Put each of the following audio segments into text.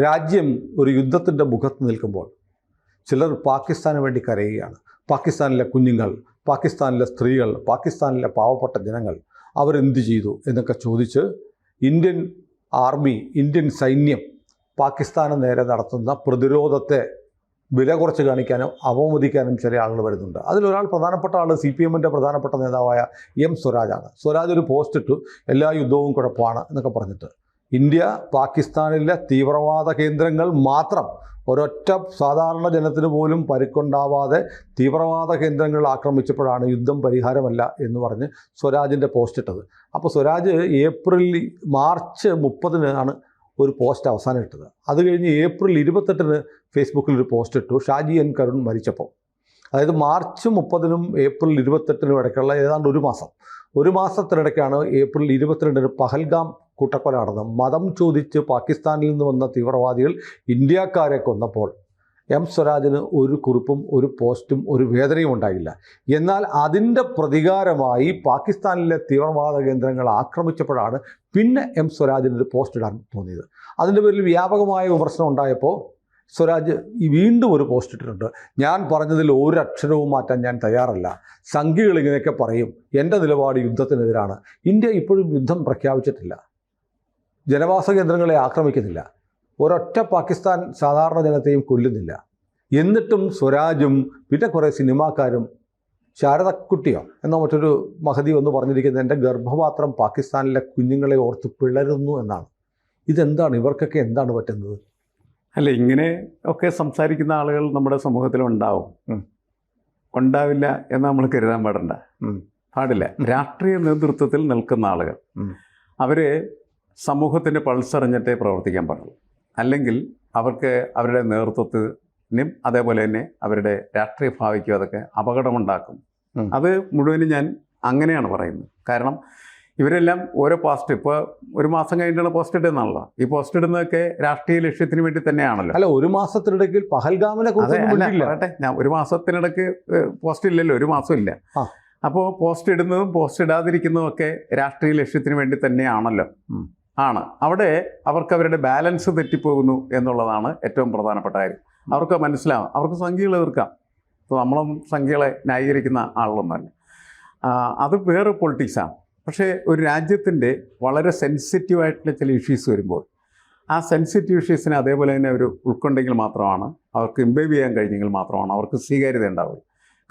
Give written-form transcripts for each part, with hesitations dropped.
രാജ്യം ഒരു യുദ്ധത്തിൻ്റെ മുഖത്ത് നിൽക്കുമ്പോൾ ചിലർ പാകിസ്ഥാന് വേണ്ടി കരയുകയാണ്. പാകിസ്ഥാനിലെ കുഞ്ഞുങ്ങൾ, പാകിസ്ഥാനിലെ സ്ത്രീകൾ, പാകിസ്ഥാനിലെ പാവപ്പെട്ട ജനങ്ങൾ അവരെന്ത് ചെയ്തു എന്നൊക്കെ ചോദിച്ച് ഇന്ത്യൻ ആർമി, ഇന്ത്യൻ സൈന്യം പാകിസ്ഥാന് നേരെ നടത്തുന്ന പ്രതിരോധത്തെ വില കുറച്ച് കാണിക്കാനും അവമതിക്കാനും ചില ആളുകൾ വരുന്നുണ്ട്. അതിലൊരാൾ, പ്രധാനപ്പെട്ട ആൾ CPM-ൻ്റെ പ്രധാനപ്പെട്ട നേതാവായ M. സ്വരാജാണ്. സ്വരാജ് ഒരു പോസ്റ്റ് ഇട്ടു, എല്ലാ യുദ്ധവും കുഴപ്പമാണ് എന്നൊക്കെ പറഞ്ഞിട്ട്. ഇന്ത്യ പാകിസ്ഥാനിലെ തീവ്രവാദ കേന്ദ്രങ്ങൾ മാത്രം, ഒരൊറ്റ സാധാരണ ജനത്തിന് പോലും പരിക്കുണ്ടാവാതെ തീവ്രവാദ കേന്ദ്രങ്ങൾ ആക്രമിച്ചപ്പോഴാണ് യുദ്ധം പരിഹാരമല്ല എന്ന് പറഞ്ഞ് സ്വരാജിൻ്റെ പോസ്റ്റ് ഇട്ടത്. അപ്പോൾ സ്വരാജ് മാർച്ച് 30-ന് ഒരു പോസ്റ്റ് അവസാനം ഇട്ടത്. അത് കഴിഞ്ഞ് ഏപ്രിൽ 28-ന് ഫേസ്ബുക്കിൽ ഒരു പോസ്റ്റ് ഇട്ടു, ഷാജി N. കരുൺ മരിച്ചപ്പോൾ. അതായത് മാർച്ച് 30-നും ഏപ്രിൽ 28-നും ഇടയ്ക്കുള്ള ഏതാണ്ട് ഒരു മാസത്തിനിടയ്ക്കാണ് ഏപ്രിൽ 22-ന് പഹൽഗാം കൂട്ടക്കൊല നടന്നത്. മതം ചോദിച്ച് പാകിസ്ഥാനിൽ നിന്ന് വന്ന തീവ്രവാദികൾ ഇന്ത്യക്കാരെ കൊന്നപ്പോൾ M. സ്വരാജിന് ഒരു കുറിപ്പും ഒരു പോസ്റ്റും ഒരു വേദനയും ഉണ്ടായില്ല. എന്നാൽ അതിൻ്റെ പ്രതികാരമായി പാകിസ്ഥാനിലെ തീവ്രവാദ കേന്ദ്രങ്ങൾ ആക്രമിച്ചപ്പോഴാണ് പിന്നെ M. സ്വരാജിനൊരു പോസ്റ്റ് ഇടാൻ തോന്നിയത്. അതിൻ്റെ പേരിൽ വ്യാപകമായ വിമർശനം ഉണ്ടായപ്പോൾ സ്വരാജ് വീണ്ടും ഒരു പോസ്റ്റ് ഇട്ടിട്ടുണ്ട്. ഞാൻ പറഞ്ഞതിൽ ഒരക്ഷരവും മാറ്റാൻ ഞാൻ തയ്യാറല്ല. സംഘികൾ ഇങ്ങനെയൊക്കെ പറയും, എൻ്റെ നിലപാട് യുദ്ധത്തിനെതിരാണ്. ഇന്ത്യ ഇപ്പോഴും യുദ്ധം പ്രഖ്യാപിച്ചിട്ടില്ല, ജനവാസ കേന്ദ്രങ്ങളെ ആക്രമിക്കുന്നില്ല, ഒരൊറ്റ പാകിസ്ഥാൻ സാധാരണ ജനത്തെയും കൊല്ലുന്നില്ല. എന്നിട്ടും സ്വരാജും പിന്നെ കുറേ സിനിമാക്കാരും, ശാരദക്കുട്ടിയോ എന്നോ മറ്റൊരു മഹതി എന്ന് പറഞ്ഞിരിക്കുന്നത്, എൻ്റെ ഗർഭപാത്രം പാകിസ്ഥാനിലെ കുഞ്ഞുങ്ങളെ ഓർത്ത് പിളരുന്നു എന്നാണ്. ഇതെന്താണ്? ഇവർക്കൊക്കെ എന്താണ് പറ്റുന്നത്? അല്ല, ഇങ്ങനെ ഒക്കെ സംസാരിക്കുന്ന ആളുകൾ നമ്മുടെ സമൂഹത്തിലുണ്ടാവും, ഉണ്ടാവില്ല എന്ന് നമ്മൾ കരുതാൻ പാടില്ല. രാഷ്ട്രീയ നേതൃത്വത്തിൽ നിൽക്കുന്ന ആളുകൾ അവർ സമൂഹത്തിൻ്റെ പൾസറിഞ്ഞിട്ടേ പ്രവർത്തിക്കാൻ പാടുള്ളൂ. അല്ലെങ്കിൽ അവർക്ക് അവരുടെ നേതൃത്വത്തിനും അതേപോലെ തന്നെ അവരുടെ രാഷ്ട്രീയ ഭാവിക്കും അതൊക്കെ അപകടമുണ്ടാക്കും. അത് മുഴുവനും ഞാൻ അങ്ങനെയാണ് പറയുന്നത്. കാരണം ഇവരെല്ലാം ഓരോ പോസ്റ്റ്, ഇപ്പോൾ ഒരു മാസം കഴിഞ്ഞിട്ടുള്ള പോസ്റ്റ് ഇടുന്നതാണല്ലോ. ഈ പോസ്റ്റ് ഇടുന്നതൊക്കെ രാഷ്ട്രീയ ലക്ഷ്യത്തിന് വേണ്ടി തന്നെയാണല്ലോ. അല്ല, ഒരു മാസത്തിനിടയ്ക്ക് പഹൽഗാമിനെ പറയട്ടെ, ഞാൻ ഒരു മാസത്തിനിടയ്ക്ക് പോസ്റ്റ് ഇല്ലല്ലോ, ഒരു മാസം ഇല്ല. അപ്പോൾ പോസ്റ്റ് ഇടുന്നതും പോസ്റ്റ് ഇടാതിരിക്കുന്നതും ഒക്കെ രാഷ്ട്രീയ ലക്ഷ്യത്തിന് വേണ്ടി തന്നെയാണല്ലോ. അവിടെ അവർക്ക് അവരുടെ ബാലൻസ് തെറ്റിപ്പോകുന്നു എന്നുള്ളതാണ് ഏറ്റവും പ്രധാനപ്പെട്ട കാര്യം. അവർക്ക് മനസ്സിലാവും, അവർക്ക് സംഖ്യകൾ എതിർക്കാം. ഇപ്പോൾ നമ്മളും സംഖ്യകളെ ന്യായീകരിക്കുന്ന ആളുകളൊന്നുമല്ല, അത് വേറെ പൊളിറ്റിക്സാണ്. പക്ഷേ ഒരു രാജ്യത്തിൻ്റെ വളരെ സെൻസിറ്റീവായിട്ടുള്ള ചില ഇഷ്യൂസ് വരുമ്പോൾ ആ സെൻസിറ്റീവ് ഇഷ്യൂസിനെ അതേപോലെ തന്നെ അവർ ഉൾക്കൊണ്ടെങ്കിൽ മാത്രമാണ്, അവർക്ക് ഇംബൈബ് ചെയ്യാൻ കഴിഞ്ഞെങ്കിൽ മാത്രമാണ് അവർക്ക് സ്വീകാര്യത ഉണ്ടാവുക.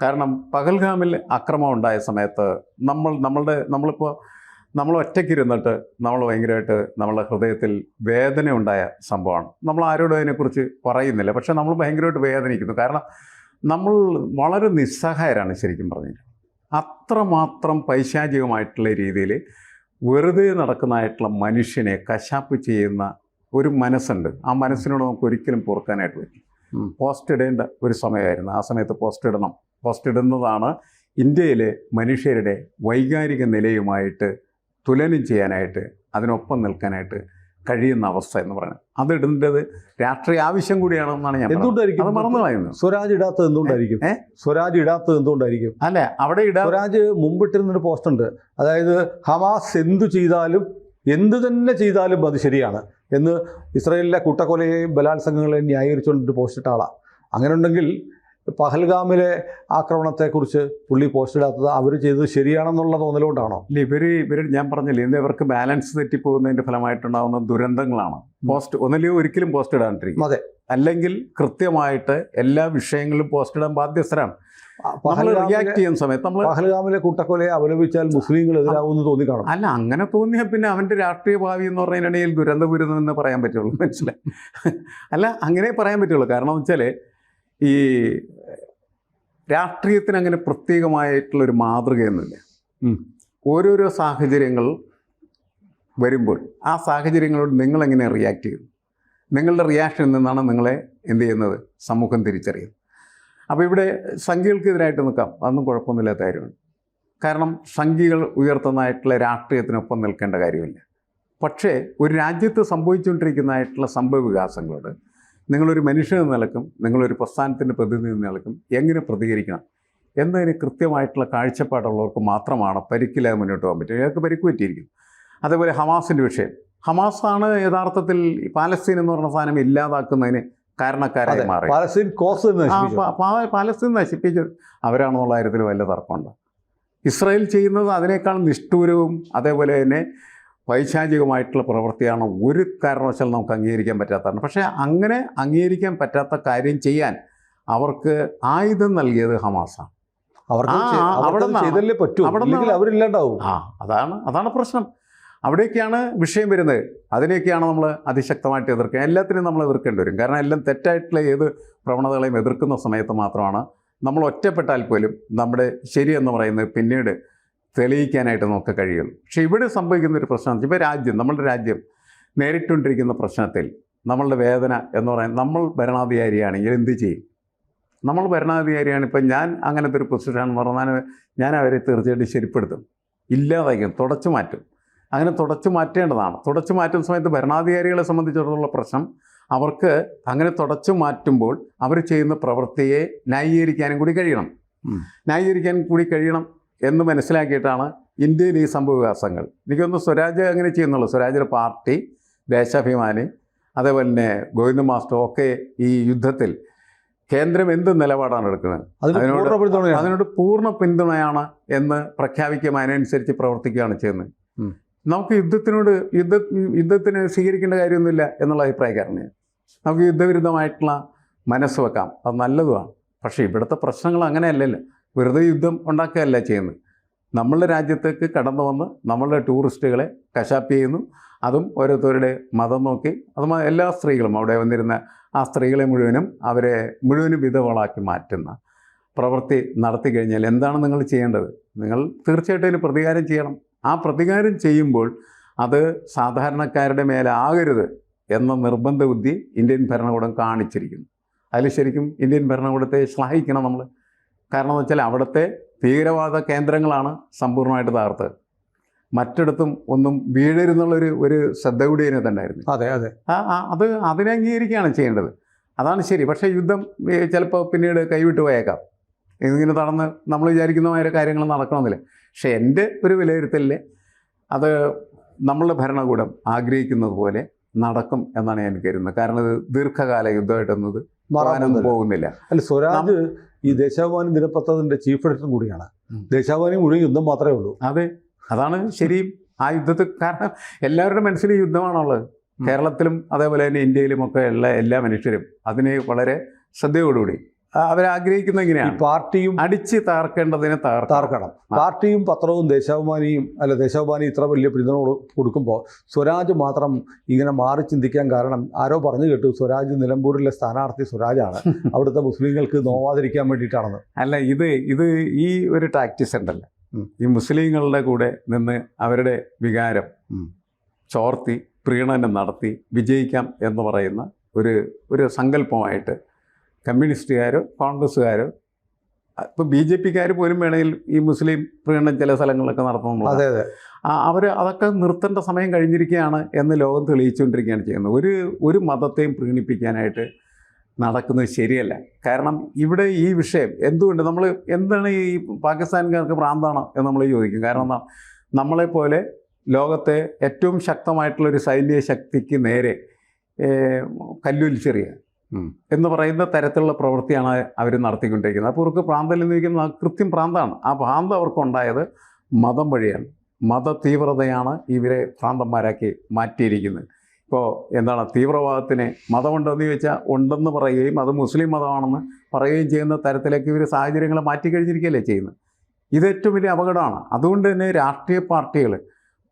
കാരണം പഹൽഗാമിൽ ആക്രമണം ഉണ്ടായ സമയത്ത് നമ്മൾ ഒറ്റയ്ക്കിരുന്നിട്ട് നമ്മൾ ഭയങ്കരമായിട്ട് നമ്മളുടെ ഹൃദയത്തിൽ വേദന ഉണ്ടായ സംഭവമാണ്. നമ്മൾ ആരോടും അതിനെക്കുറിച്ച് പറയുന്നില്ല, പക്ഷേ നമ്മൾ ഭയങ്കരമായിട്ട് വേദനിക്കുന്നു. കാരണം നമ്മൾ വളരെ നിസ്സഹായരാണ് ശരിക്കും പറഞ്ഞാൽ. അത്രമാത്രം പൈശാചികമായിട്ടുള്ള രീതിയിൽ വെറുതെ നടക്കുന്നതായിട്ടുള്ള മനുഷ്യനെ കശാപ്പ് ചെയ്യുന്ന ഒരു മനസ്സുണ്ട്. ആ മനസ്സിനോട് നമുക്ക് ഒരിക്കലും പൊറുക്കാനായിട്ട് പറ്റും. പോസ്റ്റ് ഇടേണ്ട ഒരു സമയമായിരുന്നു. ആ സമയത്ത് പോസ്റ്റ് ഇടുന്നതാണ് ഇന്ത്യയിലെ മനുഷ്യരുടെ വൈകാരിക നിലയുമായിട്ട് തുലനം ചെയ്യാനായിട്ട്, അതിനൊപ്പം നിൽക്കാനായിട്ട് കഴിയുന്ന അവസ്ഥ എന്ന് പറയുന്നത്. അതിടേണ്ടത് രാഷ്ട്രീയ ആവശ്യം കൂടിയാണെന്നാണ് ഞാൻ. എന്തുകൊണ്ടായിരിക്കും അത് മറന്നു കളയുന്നത്? സ്വരാജ് ഇടാത്തത് എന്തുകൊണ്ടായിരിക്കും? അല്ല, അവിടെ സ്വരാജ് മുമ്പിട്ടിരുന്നൊരു പോസ്റ്റ് ഉണ്ട്. അതായത് ഹമാസ് എന്ത് തന്നെ ചെയ്താലും അത് ശരിയാണ് എന്ന് ഇസ്രായേലിലെ കൂട്ടക്കൊലയെയും ബലാത്സംഗങ്ങളെയും ന്യായീകരിച്ചുകൊണ്ടൊരു പോസ്റ്റ് ഇട്ട ആളാണ്. അങ്ങനെ ഉണ്ടെങ്കിൽ പഹൽഗാമിലെ ആക്രമണത്തെക്കുറിച്ച് പുള്ളി പോസ്റ്റ് ഇടാത്തത് അവർ ചെയ്തത് ശരിയാണെന്നുള്ള തോന്നലുകൊണ്ടാണോ? ഇവർ ഞാൻ പറഞ്ഞില്ലേ, ഇവർക്ക് ബാലൻസ് തെറ്റിപ്പോകുന്നതിൻ്റെ ഫലമായിട്ടുണ്ടാകുന്ന ദുരന്തങ്ങളാണ്. ഒരിക്കലും പോസ്റ്റ് ഇടാണ്ടിരിക്കും. അതെ, അല്ലെങ്കിൽ കൃത്യമായിട്ട് എല്ലാ വിഷയങ്ങളിലും പോസ്റ്റ് ഇടാൻ ബാധ്യസ്ഥരാണ്. റിയാക്ട് ചെയ്യുന്ന സമയത്ത് നമ്മൾ പഹൽഗാമിലെ കൂട്ടക്കൊലയെ അപലപിച്ചാൽ മുസ്ലിങ്ങൾ എതിരാകുമെന്ന് തോന്നിക്കാണും. അല്ല, അങ്ങനെ തോന്നിയാൽ പിന്നെ അവൻ്റെ രാഷ്ട്രീയ ഭാവി എന്ന് പറയുന്നതിനിടയിൽ ദുരന്തപൂരിതമെന്ന് പറയാൻ പറ്റുള്ളൂ. മനസ്സിലായി? അല്ല, അങ്ങനെ പറയാൻ പറ്റുള്ളൂ. കാരണം എന്ന് വെച്ചാൽ ഈ രാഷ്ട്രീയത്തിന് അങ്ങനെ പ്രത്യേകമായിട്ടുള്ളൊരു മാതൃകയൊന്നുമില്ല. ഓരോരോ സാഹചര്യങ്ങൾ വരുമ്പോൾ ആ സാഹചര്യങ്ങളോട് നിങ്ങളെങ്ങനെ റിയാക്ട് ചെയ്യുന്നു, നിങ്ങളുടെ റിയാക്ഷനിൽ നിന്നാണ് നിങ്ങളെ എന്ത് ചെയ്യുന്നത് സമൂഹം തിരിച്ചറിയുന്നത്. അപ്പോൾ ഇവിടെ സംഖ്യകൾക്കെതിരായിട്ട് നിൽക്കാം, അതൊന്നും കുഴപ്പമൊന്നുമില്ലാത്ത കാര്യമാണ്. കാരണം സംഖ്യകൾ ഉയർത്തുന്നതായിട്ടുള്ള രാഷ്ട്രീയത്തിനൊപ്പം നിൽക്കേണ്ട കാര്യമില്ല. പക്ഷേ ഒരു രാജ്യത്ത് സംഭവിച്ചുകൊണ്ടിരിക്കുന്നതായിട്ടുള്ള സംഭവ വികാസങ്ങളോട് നിങ്ങളൊരു മനുഷ്യൻ നിലക്കും, നിങ്ങളൊരു പ്രസ്ഥാനത്തിൻ്റെ പ്രതിനിധി നിലക്കും എങ്ങനെ പ്രതികരിക്കണം എന്നതിന് കൃത്യമായിട്ടുള്ള കാഴ്ചപ്പാടുള്ളവർക്ക് മാത്രമാണ് പരിക്കില്ലാതെ മുന്നോട്ട് പോകാൻ പറ്റുക. ഇയാൾക്ക് പരിക്ക് പറ്റിയിരിക്കും. അതേപോലെ ഹമാസിൻ്റെ വിഷയം, ഹമാസാണ് യഥാർത്ഥത്തിൽ ഈ പാലസ്തീൻ എന്ന് പറഞ്ഞ സാധനം ഇല്ലാതാക്കുന്നതിന് കാരണക്കാരായി മാറി. പാലസ്തീൻ കോസ് പാലസ്തീൻ നശിപ്പിച്ചത് അവരാണെന്നുള്ള കാര്യത്തിൽ വലിയ തർക്കമുണ്ട്. ഇസ്രായേൽ ചെയ്യുന്നത് അതിനേക്കാൾ നിഷ്ഠൂരവും അതേപോലെ തന്നെ പൈശാചികമായിട്ടുള്ള പ്രവൃത്തിയാണ്. ഒരു കാരണവശാലും നമുക്ക് അംഗീകരിക്കാൻ പറ്റാത്തതാണ്. പക്ഷേ അങ്ങനെ അംഗീകരിക്കാൻ പറ്റാത്ത കാര്യം ചെയ്യാൻ അവർക്ക് ആയുധം നൽകിയത് ഹമാസാണ്. ചെയ്തല്ലേ പറ്റൂ, അവരില്ലാണ്ടാവും. അതാണ് പ്രശ്നം. അവിടേക്കാണ് വിഷയം വരുന്നത്. അതിനെയൊക്കെയാണ് നമ്മൾ അതിശക്തമായിട്ട് എതിർക്കുക. എല്ലാത്തിനും നമ്മൾ എതിർക്കേണ്ടി വരും. കാരണം എല്ലാം തെറ്റായിട്ടുള്ള ഏത് പ്രവണതകളെയും എതിർക്കുന്ന സമയത്ത് മാത്രമാണ് നമ്മൾ ഒറ്റപ്പെട്ടാൽ പോലും നമ്മുടെ ശരിയെന്ന് പറയുന്നത് പിന്നീട് തെളിയിക്കാനായിട്ട് നമുക്ക് കഴിയുള്ളൂ. പക്ഷേ ഇവിടെ സംഭവിക്കുന്നൊരു പ്രശ്നം, ഇപ്പോൾ നമ്മളുടെ രാജ്യം നേരിട്ടുകൊണ്ടിരിക്കുന്ന പ്രശ്നത്തിൽ നമ്മളുടെ വേദന എന്ന് പറയുന്നത്, നമ്മൾ ഭരണാധികാരിയാണെങ്കിൽ എന്ത് ചെയ്യും? നമ്മൾ ഭരണാധികാരിയാണ്. ഇപ്പം ഞാൻ അങ്ങനത്തെ ഒരു പൊസിഷനാണെന്ന് പറഞ്ഞാൽ ഞാൻ അവരെ തീർച്ചയായിട്ടും ശരിപ്പെടുത്തും, ഇല്ലാതായിരിക്കും, തുടച്ചു മാറ്റും. അങ്ങനെ തുടച്ചു മാറ്റേണ്ടതാണ്. തുടച്ചു മാറ്റുന്ന സമയത്ത് ഭരണാധികാരികളെ സംബന്ധിച്ചിടത്തോളം പ്രശ്നം, അവർക്ക് അങ്ങനെ തുടച്ചു മാറ്റുമ്പോൾ അവർ ചെയ്യുന്ന പ്രവൃത്തിയെ ന്യായീകരിക്കാനും കൂടി കഴിയണം എന്ന് മനസ്സിലാക്കിയിട്ടാണ് ഇന്ത്യയിൽ ഈ സംഭവവികാസങ്ങൾ. എനിക്കൊന്ന് സ്വരാജ് അങ്ങനെ ചെയ്യുന്നുള്ളൂ. സ്വരാജിൻ്റെ പാർട്ടി, ദേശാഭിമാനി, അതേപോലെ തന്നെ ഗോവിന്ദ മാസ്റ്റർ ഒക്കെ ഈ യുദ്ധത്തിൽ കേന്ദ്രം എന്ത് നിലപാടാണ് എടുക്കുന്നത് അതിനോട് പൂർണ്ണ പിന്തുണയാണ് എന്ന് പ്രഖ്യാപിക്കുകയും അതിനനുസരിച്ച് പ്രവർത്തിക്കുകയാണ് ചെയ്യുന്നത്. നമുക്ക് യുദ്ധത്തിന് സ്വീകരിക്കേണ്ട കാര്യമൊന്നുമില്ല എന്നുള്ള അഭിപ്രായക്കാരനെ. നമുക്ക് യുദ്ധവിരുദ്ധമായിട്ടുള്ള മനസ്സ് വെക്കാം, അത് നല്ലതുമാണ്. പക്ഷേ ഇവിടുത്തെ പ്രശ്നങ്ങൾ അങ്ങനെയല്ലല്ലോ. വെറുതെ യുദ്ധം ഉണ്ടാക്കുകയല്ല ചെയ്യുന്നത്. നമ്മളുടെ രാജ്യത്തേക്ക് കടന്നു വന്ന് നമ്മളുടെ ടൂറിസ്റ്റുകളെ കശാപ്പ് ചെയ്യുന്നു. അതും ഓരോരുത്തരുടെ മതം നോക്കി, അത് എല്ലാ സ്ത്രീകളും അവിടെ വന്നിരുന്ന ആ സ്ത്രീകളെ മുഴുവനും വിധവകളാക്കി മാറ്റുന്ന പ്രവൃത്തി നടത്തി കഴിഞ്ഞാൽ എന്താണ് നിങ്ങൾ ചെയ്യേണ്ടത്? നിങ്ങൾ തീർച്ചയായിട്ടും അതിന് പ്രതികാരം ചെയ്യണം. ആ പ്രതികാരം ചെയ്യുമ്പോൾ അത് സാധാരണക്കാരുടെ മേലാകരുത് എന്ന നിർബന്ധ ബുദ്ധി ഇന്ത്യൻ ഭരണകൂടം കാണിച്ചിരിക്കുന്നു. അതിൽ ശരിക്കും ഇന്ത്യൻ ഭരണകൂടത്തെ ശ്ലാഘിക്കണം നമ്മൾ. കാരണം എന്ന് വെച്ചാൽ അവിടുത്തെ ഭീകരവാദ കേന്ദ്രങ്ങളാണ് സമ്പൂർണ്ണമായിട്ട് തകർത്തത്. മറ്റിടത്തും ഒന്നും വീഴരുന്നുള്ളൊരു ശ്രദ്ധ കൂടി അതിനകത്തുണ്ടായിരുന്നു. അതിനെ അംഗീകരിക്കുകയാണ് ചെയ്യേണ്ടത്. അതാണ് ശരി. പക്ഷേ യുദ്ധം ചിലപ്പോൾ പിന്നീട് കൈവിട്ട് പോയേക്കാം. ഇതിങ്ങനെ നടന്ന് നമ്മൾ വിചാരിക്കുന്നമായ കാര്യങ്ങൾ നടക്കണമെന്നില്ല. പക്ഷേ എൻ്റെ ഒരു വിലയിരുത്തലിൽ അത് നമ്മളുടെ ഭരണകൂടം ആഗ്രഹിക്കുന്നത് പോലെ നടക്കും എന്നാണ് ഞാൻ കരുതുന്നത്. കാരണം ഇത് ദീർഘകാല യുദ്ധമായിട്ടൊന്നത് മാറാനൊന്നും പോകുന്നില്ല. സ്വരാജ് ഈ ദേശാഭിമാനി ദിനപത്രത്തിൻ്റെ ചീഫ് എഡിറ്ററും കൂടിയാണ്. ദേശാഭിമാനി മുഴുവൻ യുദ്ധം മാത്രമേ ഉള്ളൂ. അതാണ് ശരിയും. ആ യുദ്ധത്തിൽ കാരണം എല്ലാവരുടെ മനസ്സിൽ യുദ്ധമാണുള്ളത്. കേരളത്തിലും അതേപോലെ തന്നെ ഇന്ത്യയിലുമൊക്കെ ഉള്ള എല്ലാ മനുഷ്യരും അതിനെ വളരെ ശ്രദ്ധയോടുകൂടി അവരാഗ്രഹിക്കുന്ന ഇങ്ങനെയാണ്. പാർട്ടിയും അടിച്ച് തകർക്കേണ്ടതിനെ തകർക്കണം. പാർട്ടിയും പത്രവും ദേശാഭിമാനി ഇത്ര വലിയ പിന്തുണ കൊടുക്കുമ്പോൾ സ്വരാജ് മാത്രം ഇങ്ങനെ മാറി ചിന്തിക്കാൻ കാരണം ആരോ പറഞ്ഞു കേട്ടു, സ്വരാജ് നിലമ്പൂരിലെ സ്ഥാനാർത്ഥി സ്വരാജാണ്, അവിടുത്തെ മുസ്ലിങ്ങൾക്ക് നോവാതിരിക്കാൻ വേണ്ടിയിട്ടാണെന്ന്. അല്ല, ഇത് ഈ ഒരു ടാക്ടിക്സ് ഉണ്ടല്ലോ, ഈ മുസ്ലിങ്ങളുടെ കൂടെ നിന്ന് അവരുടെ വികാരം ചോർത്തി പ്രീണനം നടത്തി വിജയിക്കാം എന്ന് പറയുന്ന ഒരു സങ്കല്പമായിട്ട് കമ്മ്യൂണിസ്റ്റുകാരോ കോൺഗ്രസ്സുകാരോ ഇപ്പോൾ BJP-ക്കാർ പോലും വേണമെങ്കിൽ ഈ മുസ്ലിം പ്രീണനം ചില സ്ഥലങ്ങളിലൊക്കെ നടത്തുന്നു. അവർ അതൊക്കെ നിർത്തേണ്ട സമയം കഴിഞ്ഞിരിക്കുകയാണ് എന്ന് ലോകം തെളിയിച്ചുകൊണ്ടിരിക്കുകയാണ് ചെയ്യുന്നത്. ഒരു മതത്തെയും പ്രീണിപ്പിക്കാനായിട്ട് നടക്കുന്നത് ശരിയല്ല. കാരണം ഇവിടെ ഈ വിഷയം എന്തുകൊണ്ട് എന്താണ് ഈ പാകിസ്ഥാൻകാർക്ക് ഭ്രാന്താണ് എന്ന് നമ്മൾ ചോദിക്കും. കാരണം നമ്മളെപ്പോലെ ലോകത്തെ ഏറ്റവും ശക്തമായിട്ടുള്ളൊരു സൈന്യ ശക്തിക്ക് നേരെ കല്ലുലിച്ചെറിയുക എന്ന് പറയുന്ന തരത്തിലുള്ള പ്രവൃത്തിയാണ് അവർ നടത്തിക്കൊണ്ടിരിക്കുന്നത്. അപ്പോൾ അവർക്ക് പ്രാന്തല്ലെന്ന് ചോദിക്കുന്നത് കൃത്യം പ്രാന്താണ്. ആ ഭ്രാന്ത് അവർക്കുണ്ടായത് മതം വഴിയാണ്. മത തീവ്രതയാണ് ഇവരെ ഭ്രാന്തന്മാരാക്കി മാറ്റിയിരിക്കുന്നത്. ഇപ്പോൾ എന്താണ് തീവ്രവാദത്തിന് മതമുണ്ടെന്ന് ചോദിച്ചാൽ ഉണ്ടെന്ന് പറയുകയും അത് മുസ്ലിം മതമാണെന്ന് പറയുകയും ചെയ്യുന്ന തരത്തിലേക്ക് ഇവർ സാഹചര്യങ്ങളെ മാറ്റിക്കഴിഞ്ഞിരിക്കുകയല്ലേ ചെയ്യുന്നത്. ഇത് ഏറ്റവും വലിയ അപകടമാണ്. അതുകൊണ്ട് തന്നെ രാഷ്ട്രീയ പാർട്ടികൾ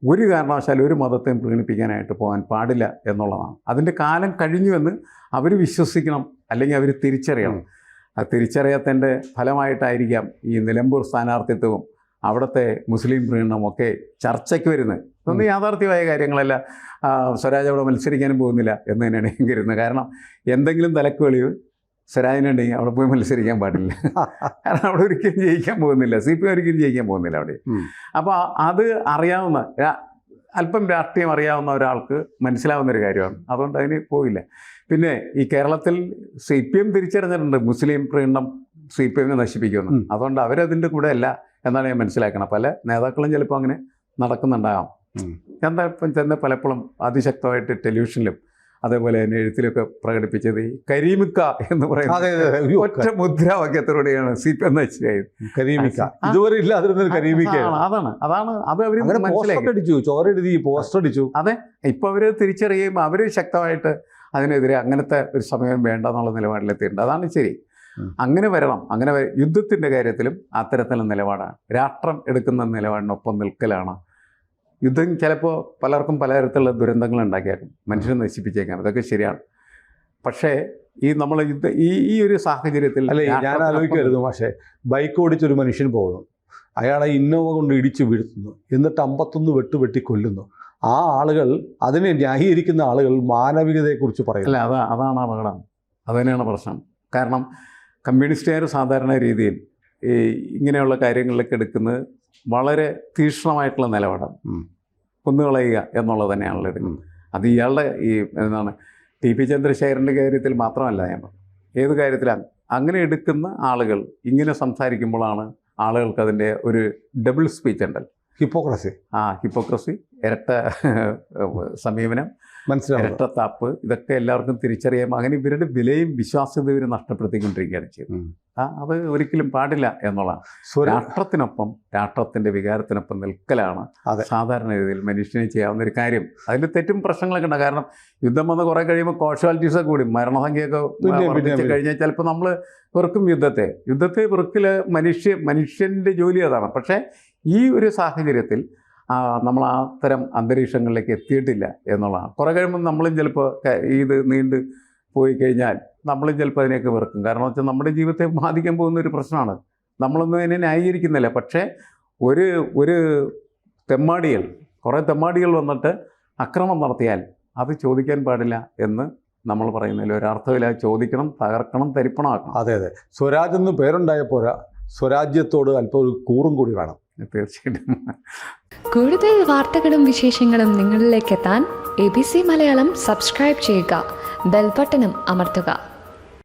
ഒരു കാരണവശാലും ഒരു മതത്തെയും പ്രീണിപ്പിക്കാനായിട്ട് പോകാൻ പാടില്ല എന്നുള്ളതാണ്. അതിൻ്റെ കാലം കഴിഞ്ഞുവെന്ന് അവർ വിശ്വസിക്കണം, അല്ലെങ്കിൽ അവർ തിരിച്ചറിയണം. ആ തിരിച്ചറിയാത്തതിൻ്റെ ഫലമായിട്ടായിരിക്കാം ഈ നിലമ്പൂർ സ്ഥാനാർത്ഥിത്വവും അവിടുത്തെ മുസ്ലിം പ്രീണനമൊക്കെ ചർച്ചയ്ക്ക് വരുന്നത്. ഇതൊന്നും യാഥാർത്ഥ്യമായ കാര്യങ്ങളല്ല. സ്വരാജ് അവിടെ മത്സരിക്കാനും പോകുന്നില്ല എന്ന് തന്നെയാണ് ഞാൻ കരുതുന്നത്. കാരണം എന്തെങ്കിലും തലക്ക് വെളിവ് സ്വരാജിനുണ്ടെങ്കിൽ അവിടെ പോയി മത്സരിക്കാൻ പാടില്ല. കാരണം അവിടെ ഒരിക്കലും ജയിക്കാൻ പോകുന്നില്ല. CPM ഒരിക്കലും ജയിക്കാൻ പോകുന്നില്ല അവിടെ. അപ്പോൾ അത് അറിയാവുന്ന അല്പം രാഷ്ട്രീയം അറിയാവുന്ന ഒരാൾക്ക് മനസ്സിലാവുന്നൊരു കാര്യമാണ്. അതുകൊണ്ട് അതിന് പോയില്ല. പിന്നെ ഈ കേരളത്തിൽ CPM തിരിച്ചറിഞ്ഞിട്ടുണ്ട് മുസ്ലിം പ്രീണനം CPM-നെ നശിപ്പിക്കുമെന്ന്. അതുകൊണ്ട് അവരതിൻ്റെ കൂടെ അല്ല എന്നാണ് ഞാൻ മനസ്സിലാക്കണം. പല നേതാക്കളും ചിലപ്പോൾ അങ്ങനെ നടക്കുന്നുണ്ടാകാം. ഞാൻ ഇപ്പം ചെന്ന് പലപ്പോഴും അതിശക്തമായിട്ട് ടെലിവിഷനിലും അതേപോലെ തന്നെ എഴുത്തിലൊക്കെ പ്രകടിപ്പിച്ചത് ഈ കരീമിക്ക എന്ന് പറയുന്നത് ഒറ്റ മുദ്രാവാക്യത്തോടെയാണ് CPM നയിച്ചത്. കരീമിക്ക ഇതുവരെ ഇല്ലാതിരുന്നത് കരീമിക്ക. അതാണ് അത് അവർ മനസ്സിലാക്കി. ചോറെഴുതി പോസ്റ്റർ അടിച്ചു. അതെ, ഇപ്പൊ അവര് തിരിച്ചറിയുമ്പോൾ അവര് ശക്തമായിട്ട് അതിനെതിരെ അങ്ങനത്തെ ഒരു സമയം വേണ്ട എന്നുള്ള നിലപാടിലെത്തിയിട്ടുണ്ട്. അതാണ് ശരി. അങ്ങനെ വരണം. അങ്ങനെ യുദ്ധത്തിന്റെ കാര്യത്തിലും അത്തരത്തിലുള്ള നിലപാടാണ്. രാഷ്ട്രം എടുക്കുന്ന നിലപാടിനൊപ്പം നിൽക്കലാണ്. യുദ്ധം ചിലപ്പോൾ പലർക്കും പലതരത്തിലുള്ള ദുരന്തങ്ങൾ ഉണ്ടാക്കിയേക്കും, മനുഷ്യനെ നശിപ്പിച്ചേക്കാം, അതൊക്കെ ശരിയാണ്. പക്ഷേ നമ്മൾ ഈ ഒരു സാഹചര്യത്തിൽ അല്ലെ, ഞാൻ ആലോചിക്കരുത്. പക്ഷേ ബൈക്ക് ഓടിച്ചൊരു മനുഷ്യൻ പോകുന്നു, അയാളെ ഇന്നോവ കൊണ്ട് ഇടിച്ചു വീഴ്ത്തുന്നു, എന്നിട്ട് 51 വെട്ടി കൊല്ലുന്നു. ആ ആളുകൾ, അതിനെ ന്യായീകരിക്കുന്ന ആളുകൾ മാനവികതയെക്കുറിച്ച് പറയുന്നു. അല്ല, അതാണ് അപകടം. അതുതന്നെയാണ് പ്രശ്നം. കാരണം കമ്മ്യൂണിസ്റ്റുകാർ സാധാരണ രീതിയിൽ ഈ ഇങ്ങനെയുള്ള കാര്യങ്ങളിലേക്ക് എടുക്കുന്നത് വളരെ തീക്ഷ്ണമായിട്ടുള്ള നിലപാടാണ്. കൊന്നുകളയുക എന്നുള്ളത് തന്നെയാണല്ലോ എടുക്കുന്നത്. അത് ഇയാളുടെ ഈ എന്താണ് TP ചന്ദ്രശേഖരൻ്റെ കാര്യത്തിൽ മാത്രമല്ല, ഞാൻ ഏത് കാര്യത്തിലാണ് അങ്ങനെ എടുക്കുന്ന ആളുകൾ ഇങ്ങനെ സംസാരിക്കുമ്പോഴാണ് ആളുകൾക്ക് അതിൻ്റെ ഒരു ഡബിൾ സ്പീച്ച് ഉണ്ടല്ലോ, ഹിപ്പോക്രസി, ഇരട്ട സമീപനം, ഇരട്ടത്താപ്പ്, ഇതൊക്കെ എല്ലാവർക്കും തിരിച്ചറിയാം. അങ്ങനെ ഇവരുടെ വിലയും വിശ്വാസ്യതയും ഇവർ നഷ്ടപ്പെടുത്തിക്കൊണ്ടിരിക്കുകയാണ് ചെയ്യുന്നത്. അത് ഒരിക്കലും പാടില്ല എന്നുള്ളതാണ്. രാഷ്ട്രത്തിനൊപ്പം, രാഷ്ട്രത്തിൻ്റെ വികാരത്തിനൊപ്പം നിൽക്കലാണ് സാധാരണ രീതിയിൽ മനുഷ്യനെ ചെയ്യാവുന്ന ഒരു കാര്യം. അതിൽ തെറ്റും പ്രശ്നങ്ങളൊക്കെ ഉണ്ട്. കാരണം യുദ്ധം വന്ന് കുറേ കഴിയുമ്പോൾ കോഷ്വാലിറ്റീസൊക്കെ കൂടി, മരണസംഖ്യയൊക്കെ വർദ്ധിച്ച് കഴിഞ്ഞാൽ ചിലപ്പോൾ നമ്മൾ വെറുക്കും യുദ്ധത്തെ വെറുക്കിൽ മനുഷ്യൻ്റെ ജോലി അതാണ്. പക്ഷേ ഈ ഒരു സാഹചര്യത്തിൽ നമ്മൾ അത്തരം അന്തരീക്ഷങ്ങളിലേക്ക് എത്തിയിട്ടില്ല എന്നുള്ളതാണ്. കുറേ കഴിയുമ്പോൾ നമ്മളും ചിലപ്പോൾ ഇത് നീണ്ട് പോയി കഴിഞ്ഞാൽ നമ്മളും ചിലപ്പോൾ അതിനെയൊക്കെ വെറുക്കും. കാരണം വെച്ചാൽ നമ്മുടെ ജീവിതത്തെ ബാധിക്കാൻ പോകുന്ന ഒരു പ്രശ്നമാണ്. നമ്മളൊന്നും അതിനെ ന്യായീകരിക്കുന്നില്ല. പക്ഷേ ഒരു കുറേ തെമ്മാടികൾ വന്നിട്ട് അക്രമം നടത്തിയാൽ അത് ചോദിക്കാൻ പാടില്ല എന്ന് നമ്മൾ പറയുന്നതിൽ ഒരർത്ഥമില്ല. ചോദിക്കണം, തകർക്കണം, തരിപ്പണമാക്കണം. അതെ, സ്വരാജ് എന്ന് പേരുണ്ടായ പോരാ, സ്വരാജ്യത്തോട് അല്പം ഒരു കൂറും കൂടി വേണം. തീർച്ചയായിട്ടും. കൂടുതൽ വാർത്തകളും വിശേഷങ്ങളും നിങ്ങളിലേക്ക് എത്താൻ ABC മലയാളം സബ്സ്ക്രൈബ് ചെയ്യുക, ബെൽ ബട്ടണും അമർത്തുക.